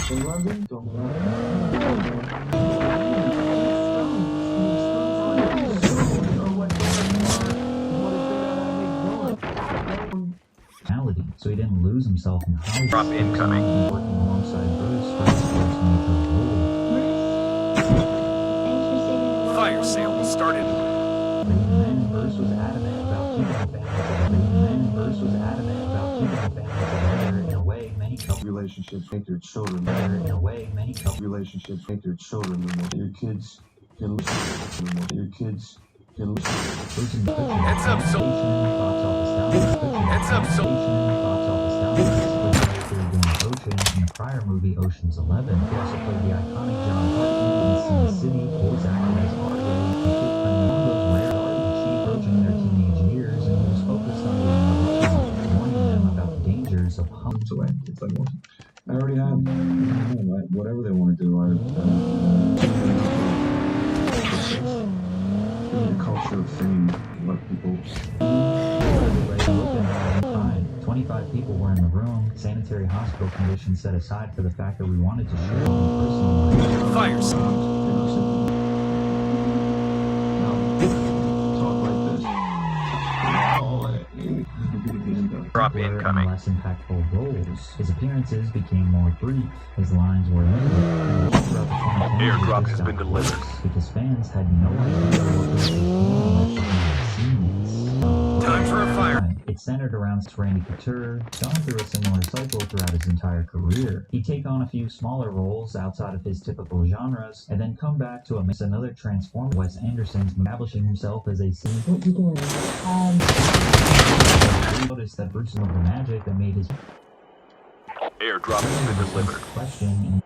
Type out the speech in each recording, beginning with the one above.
11? So he didn't lose himself in Hollywood. Drop incoming. Working alongside Bruce for his first major role. Fire sale will start in. But even then, Bruce was adamant about keeping the family together. But even then, Bruce was adamant about keeping the family together. In a way, many couple Relationships make their children. In a way, many couple Relationships make their children. Your kids can listen. Your kids can listen. Heads up, so. Heads up, so. In the prior movie, Ocean's 11, he also played the iconic John Hart in Sin City, voice acted as R-Ray, and one of those rare artists approaching their teenage years, and he was focused on warning them about the dangers of It's away. It's like, well, I already have. Whatever they want to do, the culture of fame, let people. 25 people were in the room. Sanitary hospital conditions set aside for the fact that we wanted to share personal life. Fire sale. Drop incoming. Less impactful roles. His appearances became more brief. His lines were limited. Airdrop has been delivered. Because fans had no idea what was behind the scenes. Time for a fire. It centered around Randy Couture, gone through a similar cycle throughout his entire career. He'd take on a few smaller roles outside of his typical genres, and then come back to another transformer. Wes Anderson's establishing himself as a scene. Noticed that Bruce loved the magic that made his Airdrop has been delivered. Question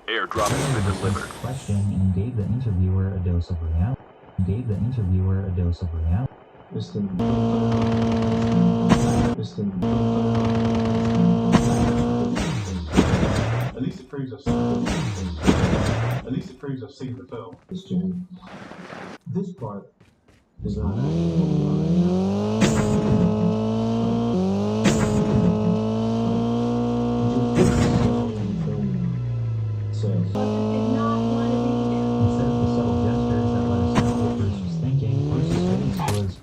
Airdrop has been delivered. And gave the interviewer a dose of reality. At least it proves I've seen the film. At least it proves I've seen the film. This part is not actually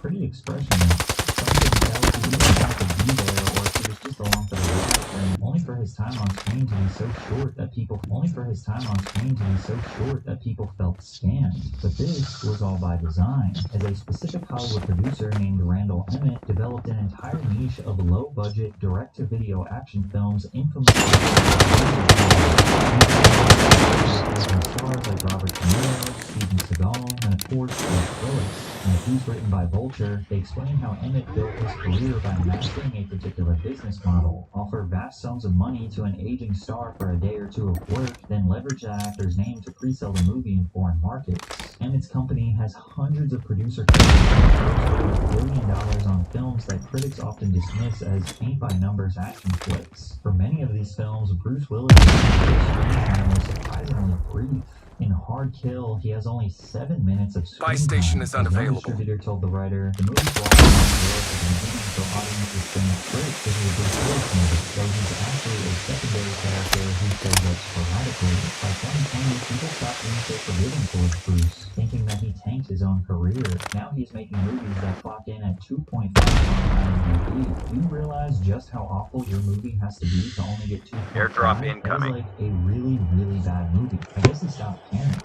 pretty expressionless. Some didn't tell if he didn't have to be there or if he was just along for the ride. And only for his time on screen to be so short that people felt scammed. But this was all by design, as a specific Hollywood producer named Randall Emmett developed an entire niche of low-budget, direct-to-video action films infamously stars like Robert De Niro, Steven Seagal, and of course Bruce Willis. In a piece written by Vulture, they explain how Emmett built his career by mastering a particular business model, offer vast sums of money to an aging star for a day or two of work, then leverage that actor's name to pre-sell the movie in foreign markets. Emmett's company has hundreds of producer credits $1 billion on films that critics often dismiss as paint-by-numbers action flicks. For many of these films, Bruce Willis' time was surprisingly brief. In Hard Kill, he has only 7 minutes of screen time. Buy station is unavailable. The distributor told the writer, the movie blocked at the beginning, so audiences think great, this is a Bruce Willis movie, though he's actually a secondary character who shows up sporadically. By 2020, people stopped being so forgiving towards Bruce, thinking that he tanked his own career. Now he's making movies that clock in at 2.5 on IMDb. Do you realize just how awful your movie has to be to only get 2.5? Airdrop incoming. That is like a really, really bad movie. I guess he stopped caring.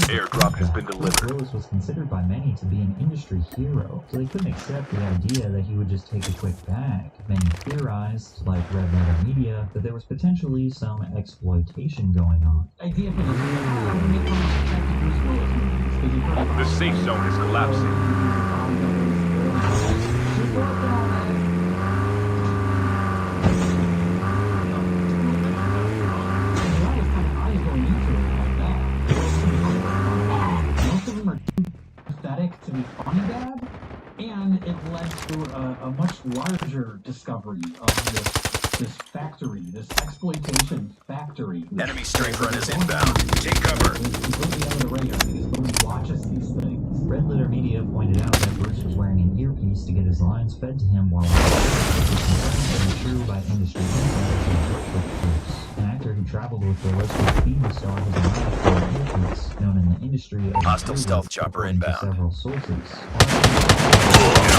Airdrop has been delivered. Willis was considered by many to be an industry hero, so they couldn't accept the idea that he would just take a quick bag. Many theorized, like Red Letter Media, that there was potentially some exploitation going on. The safe zone is collapsing. To be funny bad, and it led to a much larger discovery of this factory, this exploitation factory. Enemy strike run is inbound. Take cover. Completely under the radar because nobody watches these things. Red Letter Media pointed out that Bruce was wearing an ear earpiece to get his lines fed to him while true by industry insiders who worked with Bruce. An actor who traveled with Willis would feed the star his lines for an earpiece, known in the industry as Hostile stealth chopper according to inbound. several sources. Down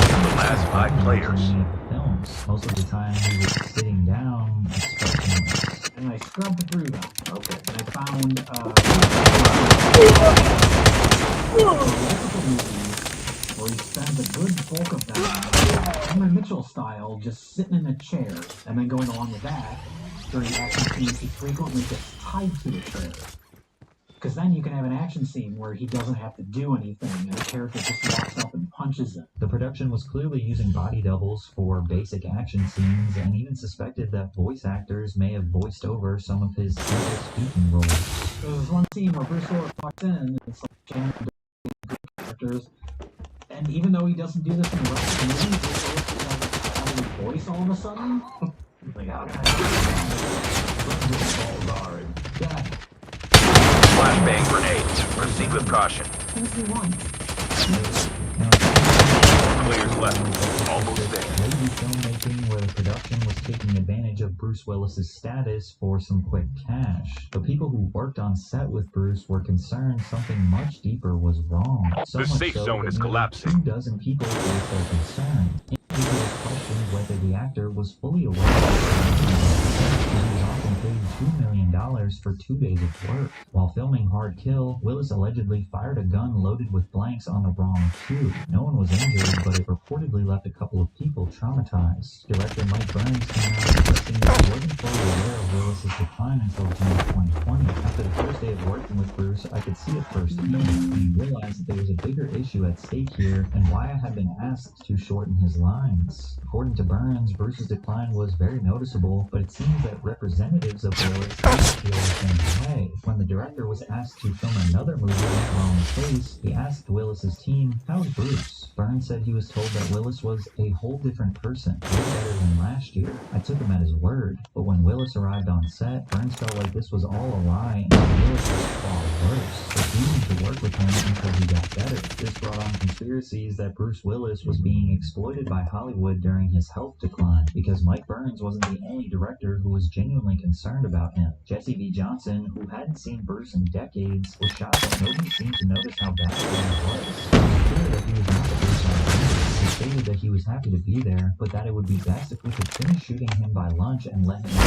to the last 5 players. Many of the films. Most of the time he was sitting down, expressionless. And I scrubbed through them. Okay. And I found multiple movies where he spends a good bulk of them, Cameron Mitchell style, just sitting in a chair, and then going along with that, during action scenes, he frequently gets tied to a chair. Because then you can have an action scene where he doesn't have to do anything, and the character just walks up and punches him. The production was clearly using body doubles for basic action scenes, and even suspected that voice actors may have voiced over some of his simple speaking roles. There was one scene where Bruce Willis walks in, and it's like Cameron doing characters, and even though he doesn't do this in the rest of the movie, Bruce Willis just has a voice all of a sudden. Like, how can I yeah. Flashbang grenades. Proceed with caution. Who's he want? Players left. Almost there. Lazy filmmaking where the production was taking advantage of Bruce Willis's status for some quick cash. But people who worked on set with Bruce were concerned something much deeper was wrong. So The much safe so zone that is nearly collapsing. 24 people voiced their concern. Individuals questioned whether the actor was fully aware of the he was often paid $2 million for 2 days of work. While filming Hard Kill, Willis allegedly fired a gun loaded with blanks on the wrong cue. No one was injured, but it reportedly left a couple of people traumatized. Director Mike Burns came out expressing that he wasn't fully aware of Willis's decline until June 2020. After the first day of working with Bruce, I could see it firsthand, and realized that there was a bigger issue at stake here, and why I had been asked to shorten his lines. According to Burns, Bruce's decline was very noticeable, but it seems that representatives of Willis didn't feel the same way. When the director was asked to film another movie while in space, he asked Willis's team, "How's Bruce?" Burns said he was told that Willis was a whole different person, way better than last year. I took him at his word, but when Willis arrived on set, Burns felt like this was all a lie and that Willis was far worse. Refusing to work with him until he got better. This brought on conspiracies that Bruce Willis was being exploited by Hollywood during his health decline, because Mike Burns wasn't the only director who was genuinely concerned about him. Jesse V. Johnson, who hadn't seen Bruce in decades, was shocked that nobody seemed to notice how bad he was. It was clear that he was not the Bruce on campus. He stated that he was happy to be there, but that it would be best if we could finish shooting him by lunch and let him that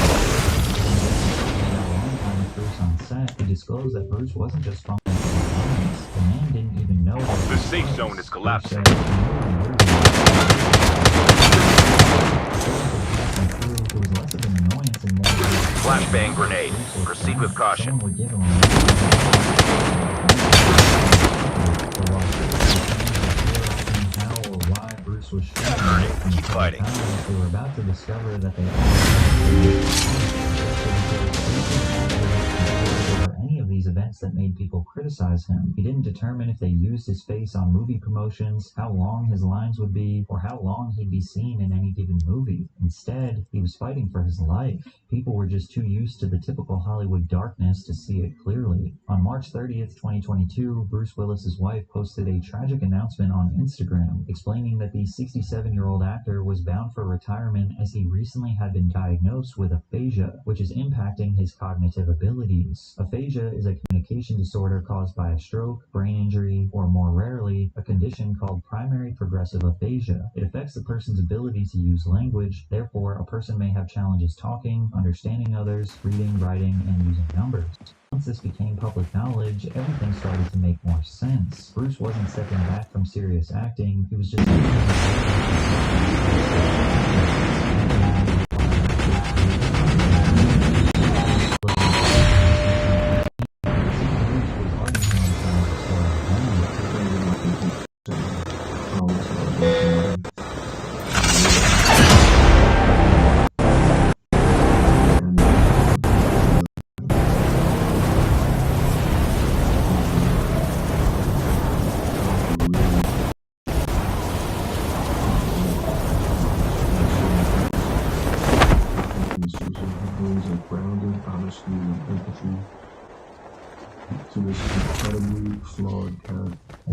long time with Bruce on set. He disclosed that Bruce wasn't just fumbling with lines. The man didn't even know what The safe zone is collapsing. Flashbang grenade. Proceed with caution. Earn it. Keep fighting. They were about to discover that they any of these events that made people criticize him. He didn't determine if they used his face on movie promotions, how long his lines would be, or how long he'd be seen in any given movie. Instead, he was fighting for his life. People were just too used to the typical Hollywood darkness to see it clearly. On March 30th, 2022, Bruce Willis's wife posted a tragic announcement on Instagram, explaining that the 67-year-old actor was bound for retirement as he recently had been diagnosed with aphasia, which is impacting his cognitive abilities. Aphasia is a communication disorder caused by a stroke, brain injury, or more rarely, a condition called primary progressive aphasia. It affects the person's ability to use language, therefore a person may have challenges talking, understanding others, reading, writing, and using numbers. Once this became public knowledge, everything started to make more sense. Bruce wasn't stepping back from serious acting, he was just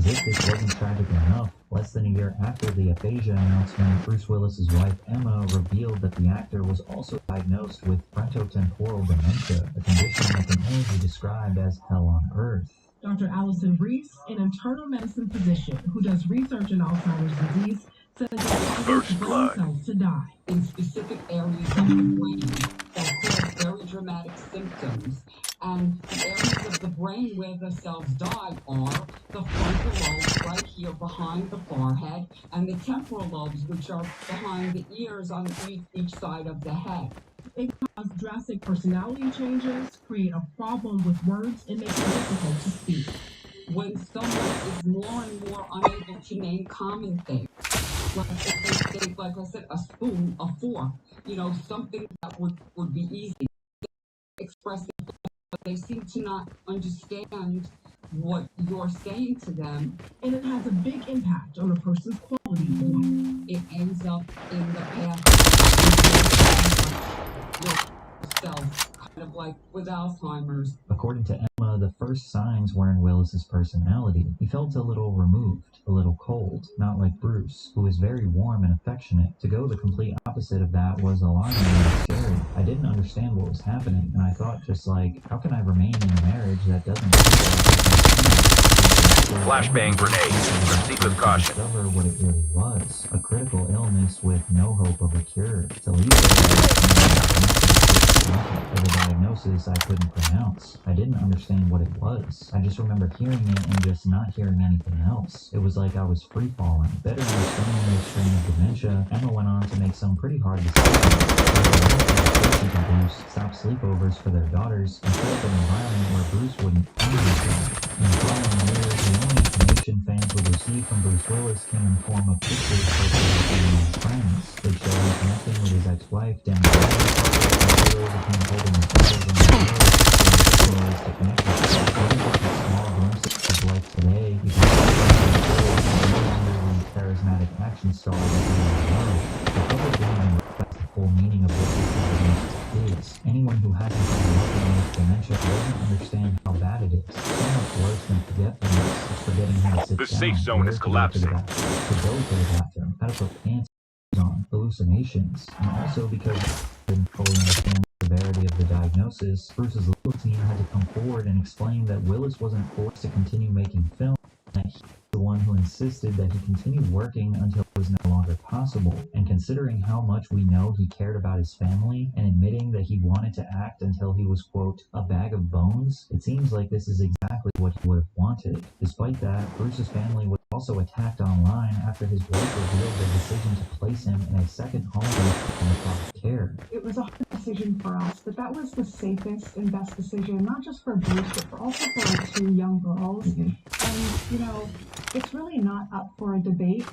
if this wasn't tragic enough, less than a year after the aphasia announcement, Bruce Willis's wife Emma revealed that the actor was also diagnosed with frontotemporal dementia, a condition that can only be described as hell on earth. Dr. Allison Reese, an internal medicine physician who does research in Alzheimer's disease, says it causes brain cells to die in specific areas of the brain that cause very dramatic symptoms. And the areas of the brain where the cells die are the frontal lobes right here behind the forehead and the temporal lobes, which are behind the ears on each side of the head. It causes drastic personality changes, create a problem with words, and make it difficult to speak. When someone is more and more unable to name common things, like if they say, like I said, a spoon, a fork, something that would be easy expressing, but they seem to not understand what you're saying to them. And it has a big impact on a person's quality of life. It ends up in the path yourself, kind of like with Alzheimer's. According to Emma, the first signs were in Willis's personality. He felt a little removed, a little cold, not like Bruce, who was very warm and affectionate. To go the complete opposite of that was alarming and scary. I didn't understand what was happening, and I thought just like, how can I remain in a marriage that doesn't Flashbang grenade. Proceed with caution. Discover what it really was. A critical illness with no hope of a cure. To leave of a diagnosis I couldn't pronounce. I didn't understand what it was. I just remember hearing it and just not hearing anything else. It was like I was free falling. Better understanding the strain of dementia, Emma went on to make some pretty hard decisions. Bruce stopped sleepovers for their daughters and set up an environment where Bruce wouldn't find himself. In the following years, the only information fans would receive from Bruce Willis came in the form of pictures posted by his friends. They showed him connecting with his ex-wife, Demi of him holding his daughters on the road, to connect with small glimpses of life today. You can see no longer the charismatic action star that we know. The public didn't even realize the full meaning of what this diagnosis is. Anyone who hasn't been working with dementia doesn't understand how bad it is. So much worse than forgetfulness is forgetting how to sit The down, safe zone where is to go to collapsing. the bathroom, to go to the bathroom, how to put pants on, hallucinations, and also because didn't fully understand the severity of the diagnosis, Bruce's legal team had to come forward and explain that Willis wasn't forced to continue making film, that he was the one who insisted that he continue working until it was no longer possible. And considering how much we know he cared about his family and admitting that he wanted to act until he was, quote, a bag of bones, it seems like this is exactly what he would have wanted. Despite that, Bruce's family was also attacked online after his wife revealed their decision to place him in a second home with proper care. It was a hard decision for us, but that was the safest and best decision, not just for Bruce, but also for our two young girls. And, it's really not up for a debate.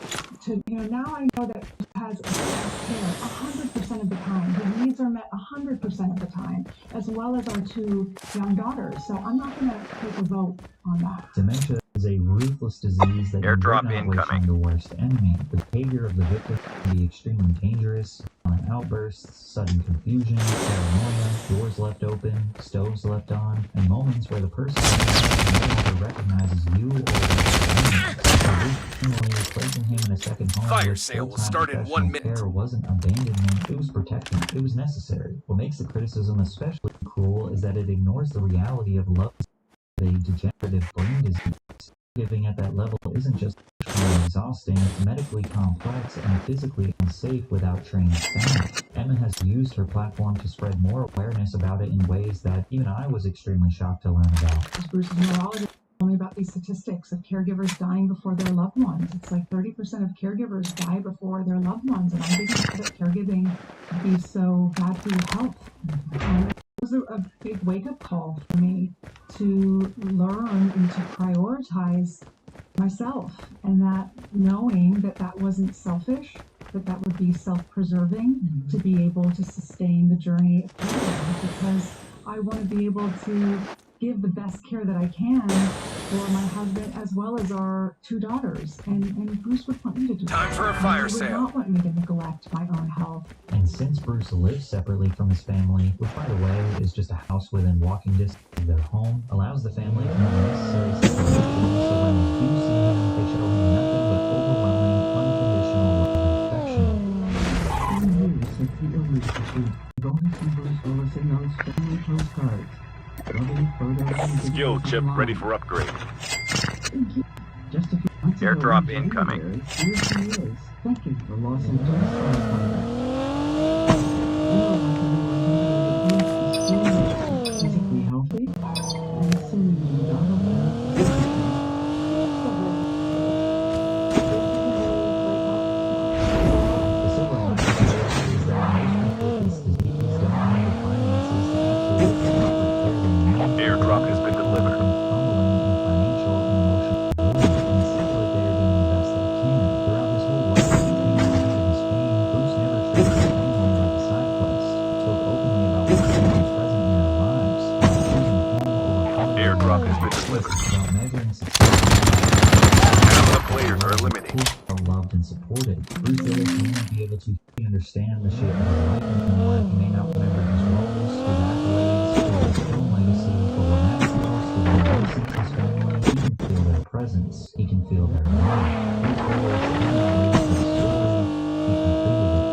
Now I know that he has care 100% of the time. His needs are met 100% of the time, as well as our two young daughters. So I'm not going to take a vote on that. Dementia is a ruthless disease that Airdrop you would not wish on the worst enemy. The behavior of the victim can be extremely dangerous. Violent outbursts, sudden confusion, paranoia, doors left open, stoves left on, and moments where the person no longer recognizes you or placing him in a second home. Fire sale will start in 1 minute. Care wasn't abandonment, it was protection. It was necessary. What makes the criticism especially cruel is that it ignores the reality of love, a degenerative brain disease. Giving at that level isn't just exhausting, it's medically complex and physically unsafe without trained staff. Emma has used her platform to spread more awareness about it in ways that even I was extremely shocked to learn about. Bruce's neurologist told me about these statistics of caregivers dying before their loved ones. It's like 30% of caregivers die before their loved ones, and I didn't know that caregiving would be so bad for your health. It was a big wake-up call for me to learn and to prioritize myself, and that knowing that that wasn't selfish, that would be self-preserving, to be able to sustain the journey of caregiving, because I want to be able to give the best care that I can for my husband as well as our two daughters, and Bruce would want me to do Time that. for a fire He would sale. not want me to neglect my own health. And since Bruce lives separately from his family, which by the way is just a house within walking distance of their home, allows the family to have necessary separation so when they do see him, Skill chip ready for upgrade. Just a few months ago, Airdrop in incoming. January, here she is. Thank you for Los Angeles physically healthy and seemingly without a The silver lining is that most people with this disease don't have the finances to actually get the proper care they need. Airdrop has been delivered. Crumbling in financial and emotional ruin, and it seems like they are doing the best they can. Throughout his whole life, being at the height of his fame, Bruce never treated his family like a side quest, spoke openly about wanting to be present in their lives, about choosing home over holiday Airdrop has meals, been delivered. about measuring success Half the players are eliminated. are loved and supported. Bruce Willis may not be able to fully understand the shape of his life anymore. He may not remember his roles, his accolades, or his film legacy, but what matters most is when he sees his family, he can feel their presence, he can feel their love. Bruce Willis cannot reach the story, he completed it.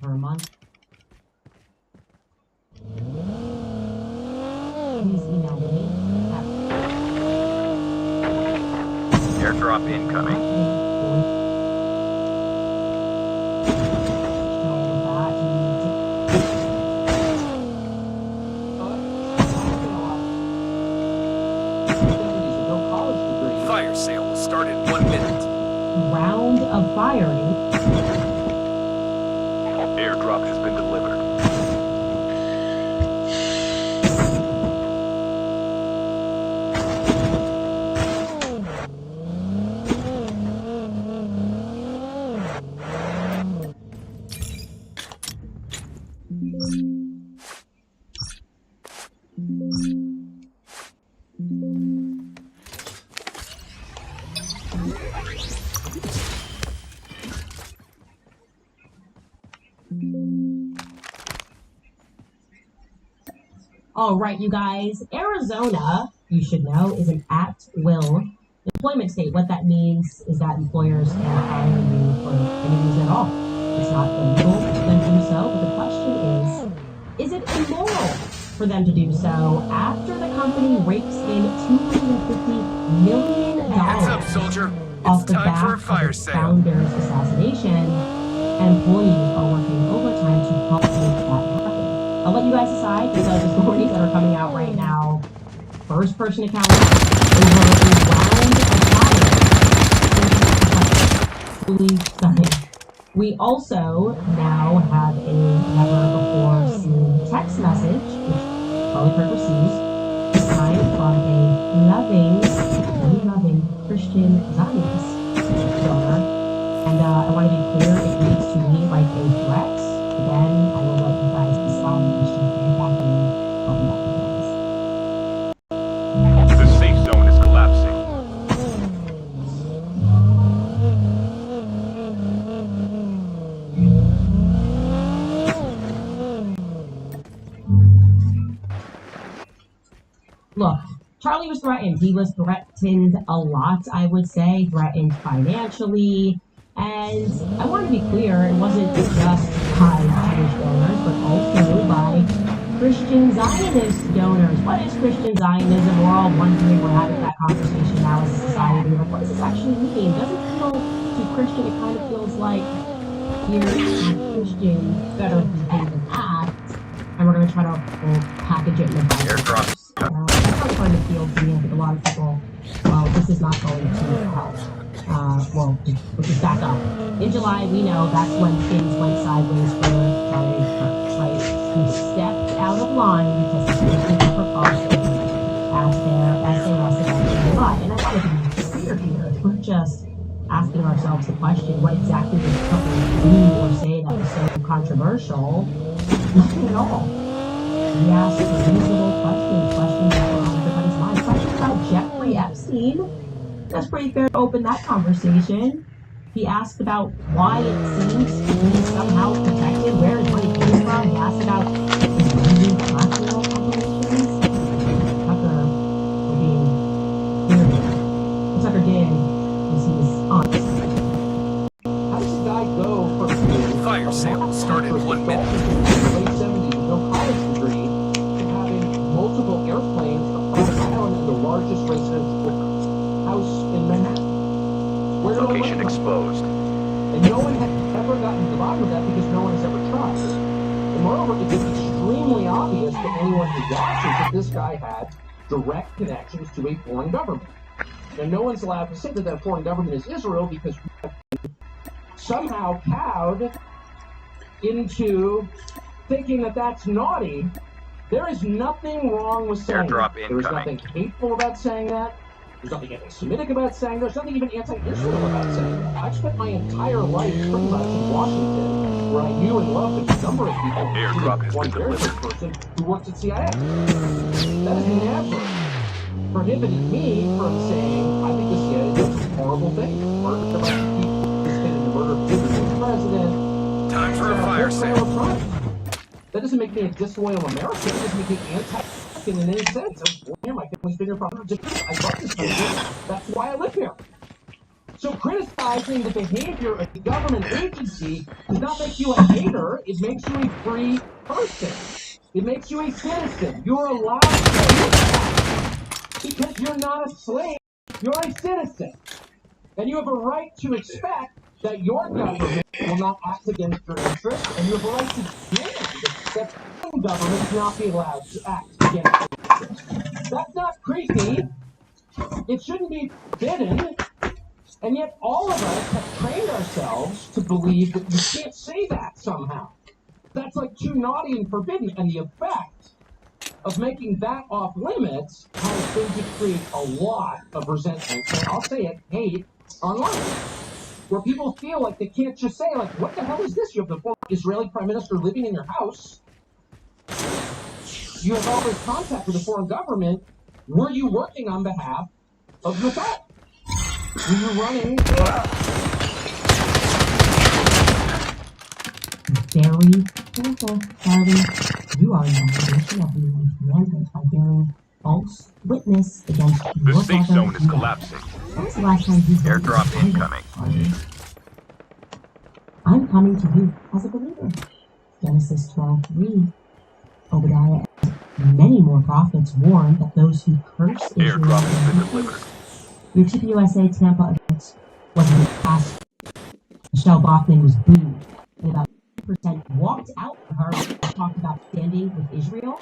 Per month. Please email me at Airdrop incoming. Fire sale will start in 1 minute. round of firing. Airdrop has been delivered. All right, you guys. Arizona, you should know, is an at-will employment state. What that means is that employers can hire you for any reason at all. It's not illegal for them to do so, but the question is it immoral for them to do so after the company rakes in $250 million Heads up, soldier. off It's the time back for a of fire its sale. founder's assassination, and employees are working overtime to help make that happen. I'll let you guys decide because the stories that are coming out right now, first person account over a round of fire. Truly stunning. We also now have a never before seen text message, which Charlie Kirk receives, this time from a very loving Christian Zionist donor. And I want to be clear, it reads to me like a threat. Again, I will let you guys decide and jump back in. I'll be back with you guys. The safe zone is collapsing. Look, Charlie was threatened. He was threatened a lot, I would say, threatened financially. And I want to be clear, it wasn't just by Jewish donors, but also by Christian Zionist donors. What is Christian Zionism? We're all wondering, we're having that conversation now as a society. Like, what does this actually mean? It doesn't feel too Christian. It kind of feels like here's how Christians better behave and act, and we're going to try to package it in a Airdrop. that's how it's going to feel to me. I think a lot of people, well, this is not going to help. Well, just back up. In July, we know that's when things went sideways for Charlie Kirk, right? He stepped out of line because he was taking precautions as they rested up in July. And I want to be clear here. We're just asking ourselves the question, what exactly did the company do or say that was so controversial? Nothing at all. He asked reasonable questions that were on everybody's mind. Questions about Jeffrey Epstein. That's pretty fair to open that conversation. He asked about why it seems to be somehow protected, where his money came from. He asked about his movie blackmail operations. Tucker, for being clear here, what Tucker did is he was honest. How does a guy go from Fire sale started 1 minute. in the late 70s with no college degree to having multiple airplanes on the island and the largest residential house in Manhattan? Where did all Location that come from? exposed. And no one has ever gotten to the bottom of that because no one has ever tried. And moreover, it's extremely obvious to anyone who watches that this guy had direct connections to a foreign government. And no one's allowed to say that that foreign government is Israel because we have been somehow cowed into thinking that that's naughty. There is nothing wrong with saying Airdrop that. There is incoming. nothing hateful about saying that. There's nothing anti-Semitic about saying that. There's nothing even anti-Israel about saying that. I've spent my entire life pretty much in Washington, where I knew and loved a number of people, Airdrop has including one been very delivered. good person who worked at CIA. That has never prohibited me from saying, I think the CIA does a horrible thing. Murder a bunch of people, participated in the murder of the president. Time for a fire sale. That doesn't make me a disloyal American. It doesn't make me anti-American in any sense. I was born here. My family's been here for hundreds of years. I love this country. That's why I live here. So criticizing the behavior of the government agency does not make you a hater. It makes you a free person. It makes you a citizen. You're allowed to do that because you're not a slave. You're a citizen. And you have a right to expect that your government will not act against your interests, and you have a right to demand that foreign governments not be allowed to act against your interests. That's not creepy. It shouldn't be forbidden. And yet all of us have trained ourselves to believe that you can't say that somehow. That's like too naughty and forbidden. And the effect of making that off limits has been to create a lot of resentment, and I'll say it, hate online. Where people feel like they can't just say, like, what the hell is this? You have the former Israeli prime minister living in your house. You have all this contact with the foreign government. Were you working on behalf of Mossad? Were you running? Very careful, Charlie. You are in violation of the commandment by bearing false witness against The your safe brother. zone is collapsing. When was the last time you heard Airdrop this language, incoming. Charlie? I'm coming to you as a believer. Genesis 12:3. Obadiah and many more prophets warned that those who curse Israel Airdrop has been will be delivered. cursed. Your TPUSA Tampa event wasn't past. Michelle Bachmann was booed, and about 50% walked out of her and talked about standing with Israel.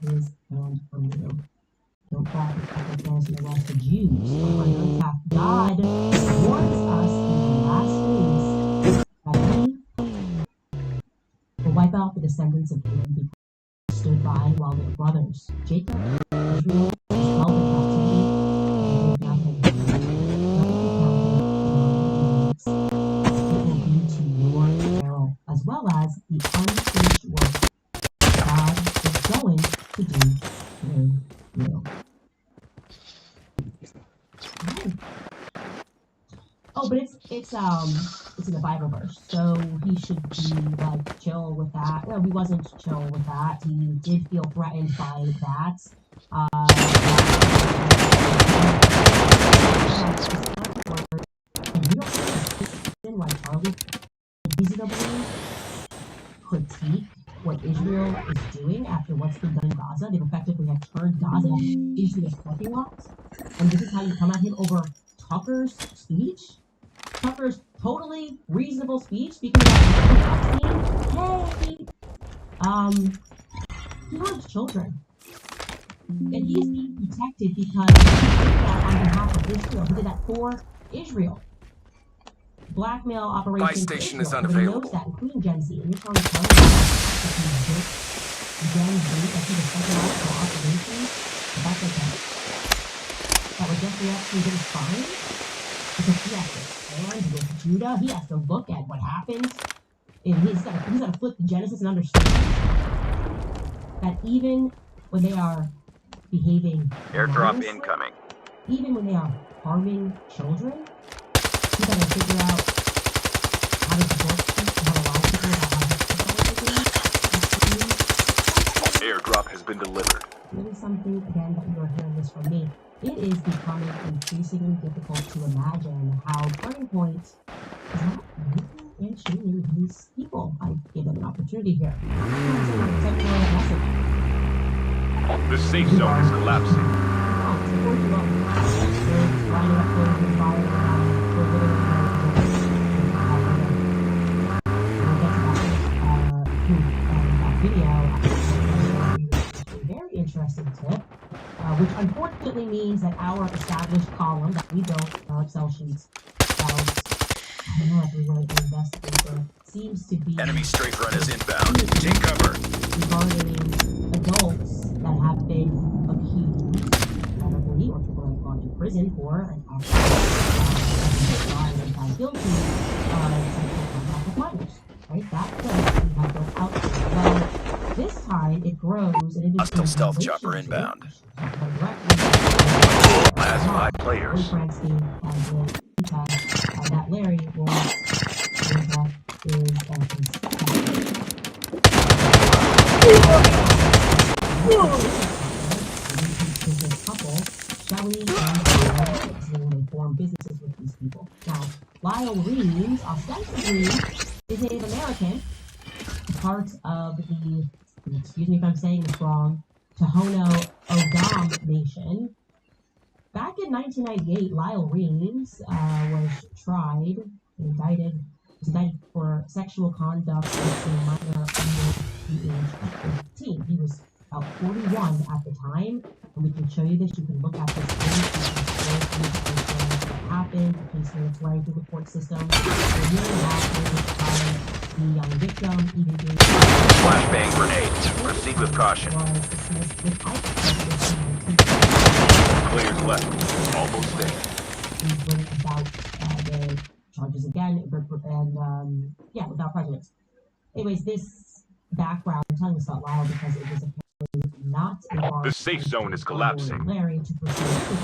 His hand from you. Don't fall for those who lost the Jews from under attack. God warns us in the last days that He will wipe out the descendants of Edom because they stood by while their brothers, Jacob, Israel, was held in captivity and did nothing. It will be to your peril, as well as the unfinished work God is going to do through you. Oh, but it's in the Bible verse, so he should be like chill with that. No, he wasn't chill with that. He did feel threatened by that. Like Charlie reasonably critique what Israel is doing after what's been done in Gaza. They've effectively have turned Gaza into a parking lot, and this is how you come at him over Tucker's speech. Tucker's totally reasonable speech speaking about hey, he loves children. And he's being protected because he did that on behalf of Israel. He did that for Israel. blackmail operation. Buy station is Everybody knows unavailable. that, including Gen Z. And you're trying to tell me that Gen Z, that he's a psychological operation, that's okay. That would Jeffrey Epstein get his fine? Because he has to stand with Judah. He has to look at what happens. And he's got to flip the Genesis and understand that even when they are behaving Airdrop maliciously, incoming. even when they are harming children, you gotta figure out how to support people, how to lie to people about how to Airdrop has been delivered. really something, again, that you are hearing this from me. It is becoming increasingly difficult to imagine how Turning Point is not making and treating these people. I give them an opportunity here. The safe zone is collapsing. Very interesting tip, which unfortunately means that our established column that we built, our Excel sheets, I don't know if we really investigate there, seems to be Enemy strafe run is inbound. Take cover. regarding adults that have been accused, probably, or people that have gone to prison for and actually found guilty of sexual contact with minors. Right? That's what we have built out there. Well, this time it grows and it is Hostile stealth chopper inbound. Has Last 5 players. That Larry will couple, Shelly and they form businesses with these people. Now, Lyle Reeves ostensibly is Native American, part of the, excuse me if I'm saying this wrong, Tohono O'odham Nation. Back in 1998, Lyle Reeves was tried and indicted for sexual conduct with a minor under the age of 15. He was about 41 at the time, and we can show you this. You can look at this what happened, the case made its way through the court system. A year and a half the young victim even gave Flashbang grenades. Proceed with caution. Players left. Almost there. About the charges again, and yeah, without prejudice. Anyways, this background, I'm telling this about Lyle because it was apparently not The safe zone is collapsing. Larry to pursue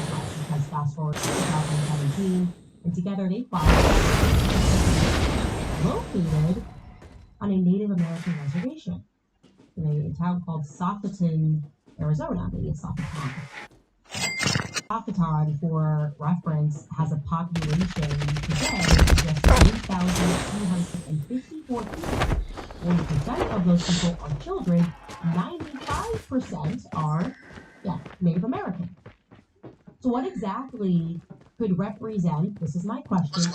because fast forward to 2017, and together they filed located on a Native American reservation in a town called Socoton, Arizona. Maybe it's Socoton. Socoton, for reference, has a population today of just 3,254 people. 40% of those people are children. 95% are, Native American. So what exactly could represent, this is my question, This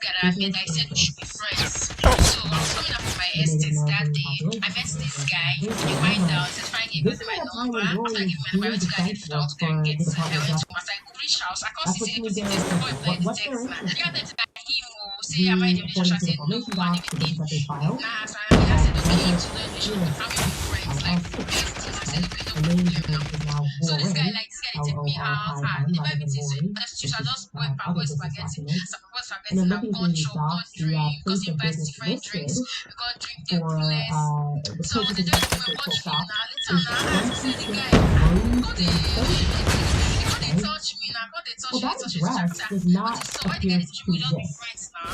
guy, I said we should be friends. So I was coming up with my estate that day. I met this guy, he went out, said fine, he goes to my number. After I give my number, I went to get out there and get I went to my reach house. I can't see the this boy playing the text man. I got them to him say am I the relationship? I said no, and everything. Nah, so I said okay, so the relationship how we friends, like best things. I said okay, no problem now. So this guy they take me out and the vibe is I just went for boys spaghetti. Some boys spaghetti and bunch of got drink because he buys different drinks. We got drink the place. So the day we were watching now later now I see the guy go they touch me now, go they touch me, touch does not so why the appear guy to we just be exist. friends now? Go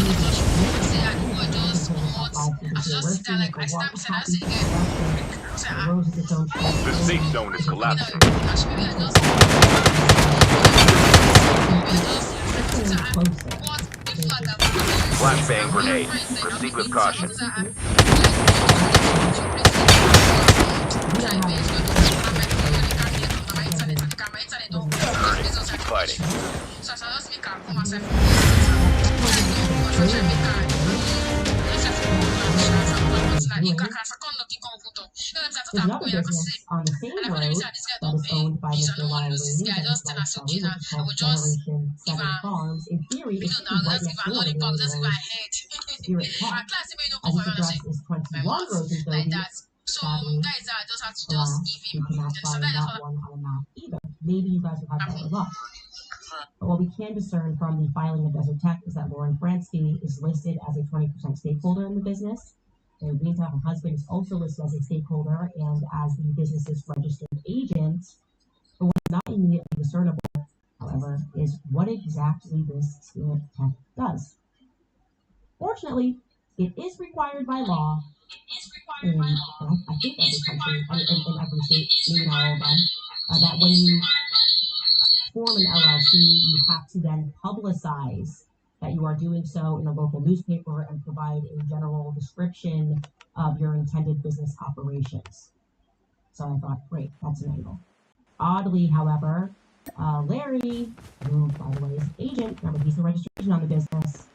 they touch me. I say I go just what I just sit there like I stand beside I say The safe zone is collapsing. Flashbang grenade. Proceed with caution. Keep fighting. There's another business on the same road that is owned by Mr. Riley and his wife Shelly, which is called Generation 7 Farms. In theory, it should be right next door to Mary Rose's Spirit Pet, as its address is 21 Rosenthal. Sadly, alas, we cannot find that one on a map either. Maybe you guys will have better luck. But what we can discern from the filing of Desert Tech is that Lauren Fransky is listed as a 20% stakeholder in the business. And Rita, her husband, is also listed as a stakeholder and as the business's registered agent. But what is not immediately discernible, however, is what exactly this Spirit Tech does. Fortunately, it is required by law in, I think, every country, in every state, maybe not all of them, that when you form an LLC, you have to then publicize that you are doing so in the local newspaper and provide a general description of your intended business operations. So I thought, great, that's an angle. Oddly, however, Larry, who, by the way, is an agent, remember, he's the registration on the business,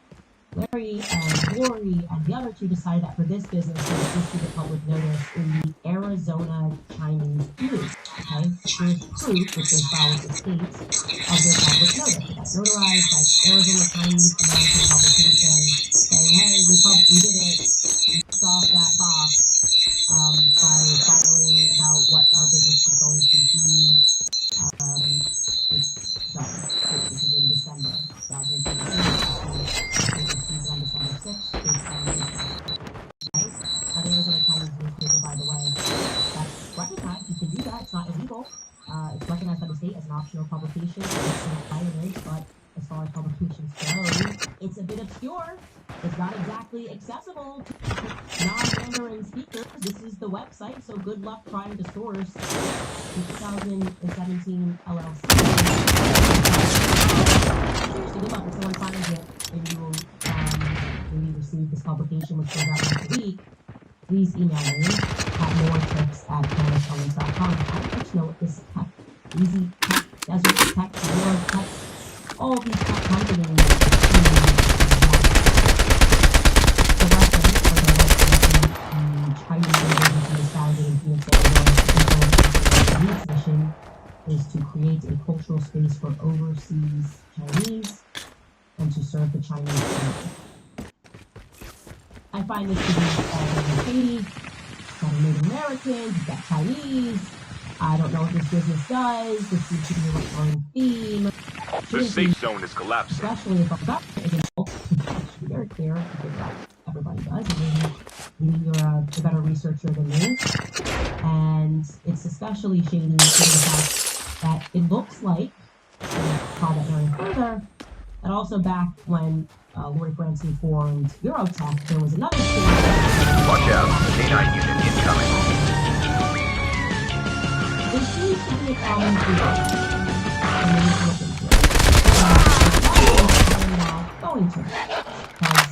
Larry and Lori and the other two decided that for this business, they would issue the public notice in the Arizona Chinese News. Okay, here's proof, which they filed with the state, of their public notice. It got notarized by Arizona Chinese American publication, saying, "Hey, we did it. We checked off that box by filing about what our business is going to be." It's done. This is in December 2017. On December 6th, it's on the the Arizona Chinese newspaper, by the way, that's recognized. You can do that. It's not illegal. It's recognized by the state as an optional publication. It's requirement, but as far as publications go, it's a bit obscure. It's not exactly accessible to non-Mandarin speakers. This is the website, so good luck trying to source the 2017 LLC. Seriously, good luck if someone finds it and you will maybe receive this publication, which goes out once a week. Please email me at moretips@planethomes.com. I would like to know what this tech, Easy Tech, Desert Tech, Zero Tech, all of these tech companies. The reference for the Chinese agency is founded in Phoenix, Arizona. Its mission is to create a cultural space for overseas Chinese and to serve the Chinese community. I find this to be shady. It's got a Native American, it's got Chinese. I don't know what this business does. This seems to be a recurring theme. The safe zone is collapsing. Especially if our government is involved. It should be very clear. I think that everybody does. Maybe you're a better researcher than me. And it's especially shady in the fact that it looks like, and call that area further, that also back when Lori Fransky formed Eurotech, there was another thing. Watch out, K9 unit incoming. There seems to be a common theme. And we need to look into it. I'm not going to. Because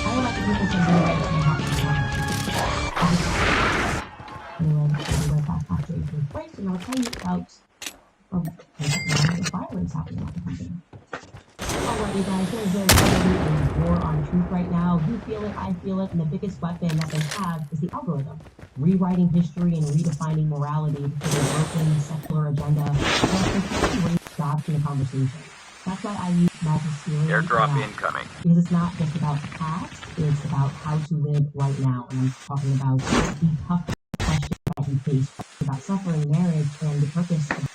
I would like to people some really interesting Anyway, I'll be right back after a brief break, and I'll tell you about the violence happening at the company. Alright, you guys, there's a war on truth right now. You feel it, I feel it, and the biggest weapon that they have is the algorithm. Rewriting history and redefining morality for their broken secular agenda that completely raise jobs in the conversation. That's why I use magisterium. Airdrop incoming. Because it's not just about the past, it's about how to live right now. And I'm talking about the tough questions that you face about suffering, marriage, and the purpose of it.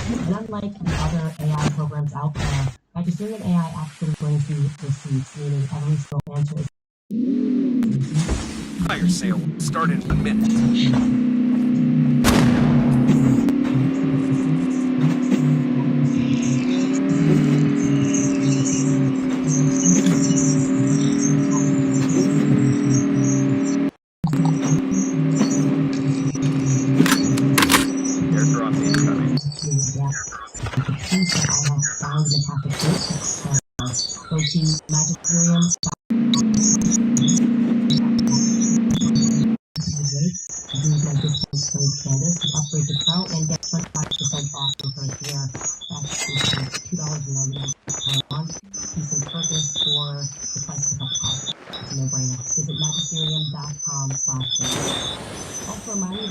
And unlike the other AI programs out there, Magisterium AI actually brings you receipts, meaning every single answer is Fire sale. Start in a minute. Airdrop incoming. Go to Magisterium. Use my discount code Candace to upgrade the account and get 25% off your first year. That's $2.99 per month. Peace and purpose for the price of a cup of coffee. It's a no-brainer. Visit magisterium.com/Candace. Also remind you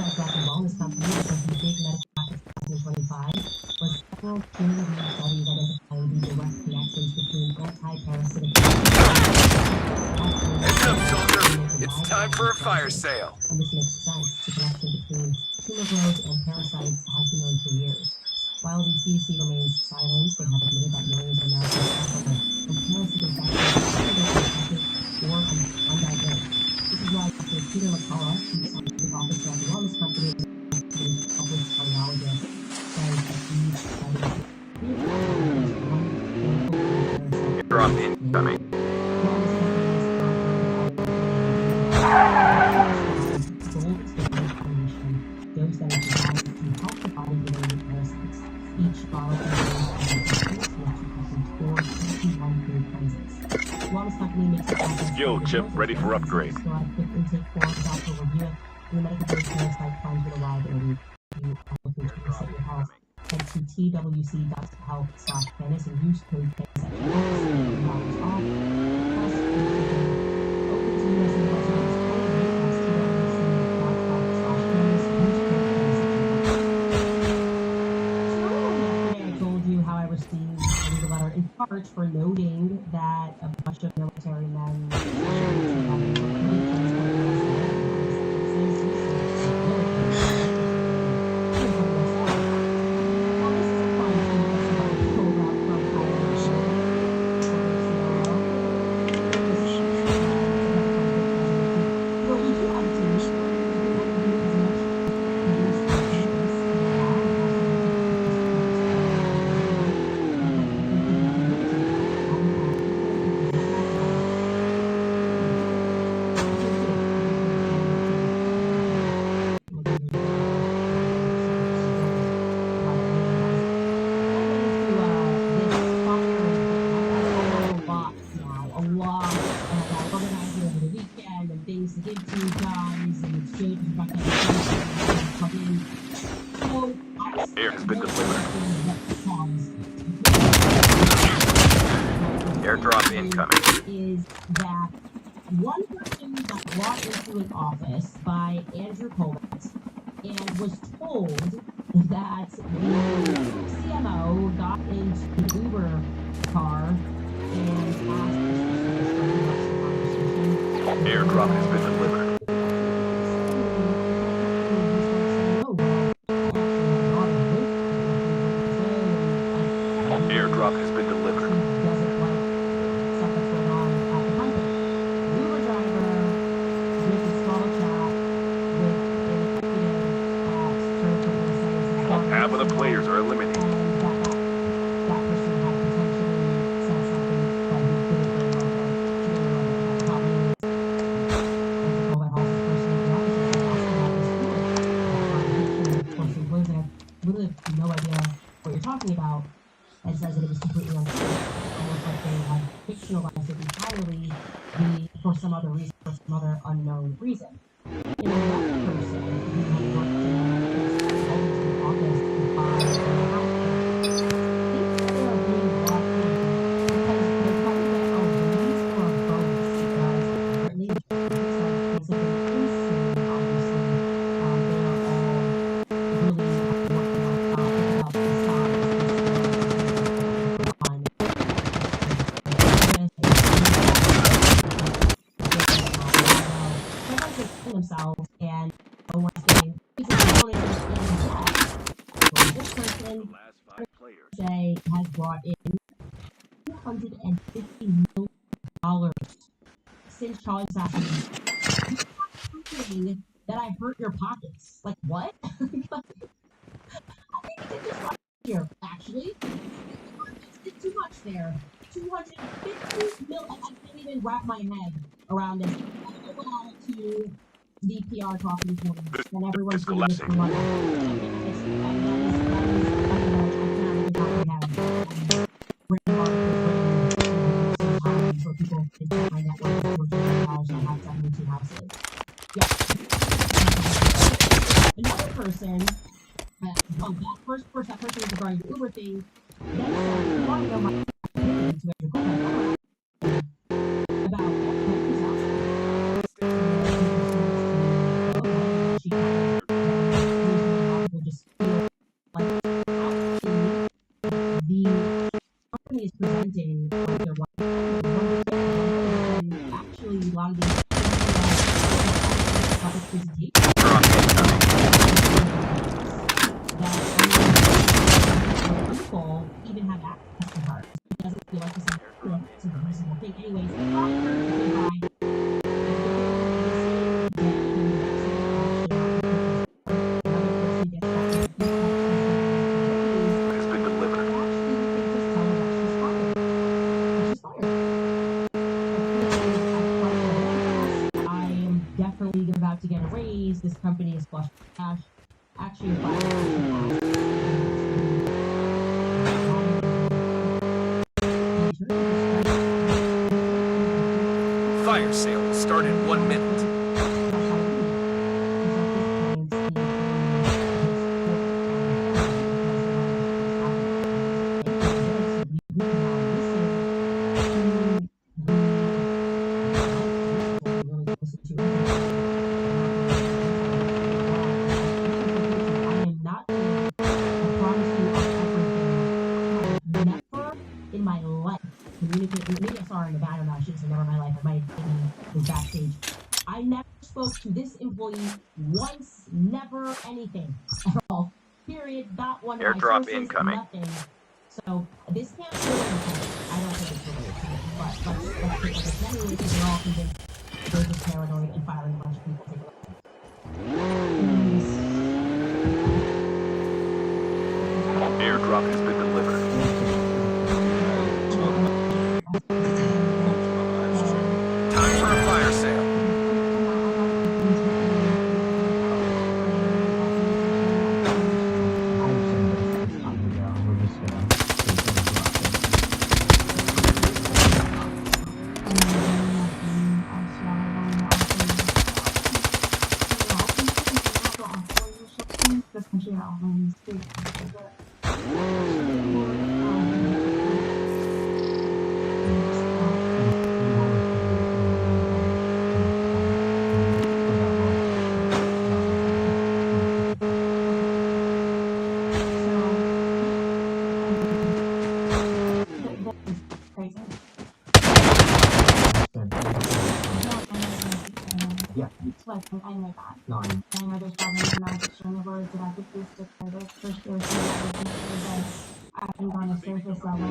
was several peer-reviewed studies identifying the direct connections between anti-parasitic Heads up, soldier. It's time for a fire sale. and this makes sense. The connection between tumor growth and parasites has been known for years. While the CDC remains silent, they have admitted that millions of Americans suffer from parasitic infections or undiagnosed. This is why Dr. Peter McCullough, the scientific officer at the wellness company, published cardiologist, says that these studies Drop incoming. Those that are designed to help the body get rid of parasites. Each bottle contains 21 food poisons. Wellness company makes the process Yo, chip, ready for upgrade. Go at a quick intake form, doctor will review it, and the medical grade parasite funds will arrive in a week. You are looking to reset your health. Head to twc.health/tennis and use code tennis at $10 off. Plus, open to US and websites only. That's twc.health/tennis. Use code tennis at yesterday I told you how I received a legal letter in part for noting that a bunch of military men things to give to you guys and exchange about that. So Air has been delivered. Airdrop incoming. Is that one person got brought into an office by Andrew Poland and was told that the CMO got into the Uber car and asked Airdrop has been delivered. Airdrop has been delivered. Half of the players are eliminated. No idea what you're talking about, and says that it was completely untrue, almost like they had fictionalized it entirely for some other reason, for some other unknown reason. And another person who had worked in the office to buy their house, thinks that they are being brought in because they're trying to get a raise or a bonus because apparently things have been insane, obviously. They are all really working on the size themselves and once they this person say has brought in $250 million since Charlie's assassination. That I hurt your pockets. Like what? I think it did just last year, actually. It's too much there. 250 million. I can't even wrap my head around this. Well, to the PR talking points, and everyone's doing this for money. I cannot even comprehend. Written articles written for people in my network of $14 and have 72 houses. Yeah. Another person, that first person was regarding the Uber thing, then said, you want to know my opinion to Andrew Coleman about just feel like the company is presenting their and actually a lot of these public presentations people even have access to her. It doesn't feel like it's a reasonable thing. Anyways, goodbye. Has been delivered. I am definitely about to get a raise. This company is flush with cash. Actually, if I Fire sale will start in 1 minute. in my life communicate. Maybe I saw her in Nevada, and I shouldn't say never in my life. I might have been backstage. I never spoke to this employee once, never anything at all. Period. Not one of my Airdrop sources, incoming. nothing. So this can't be related. I don't think it's related to it, but let's take a look anyway because they're all convinced they're just paranoid and firing a bunch of people. Take a look. Airdrop has been delivered. Time for a fire sale. We're just gonna Yeah. Like, I know that. No, I know there's probably not extreme words that I could use to kind of push those things that I think on a surface level.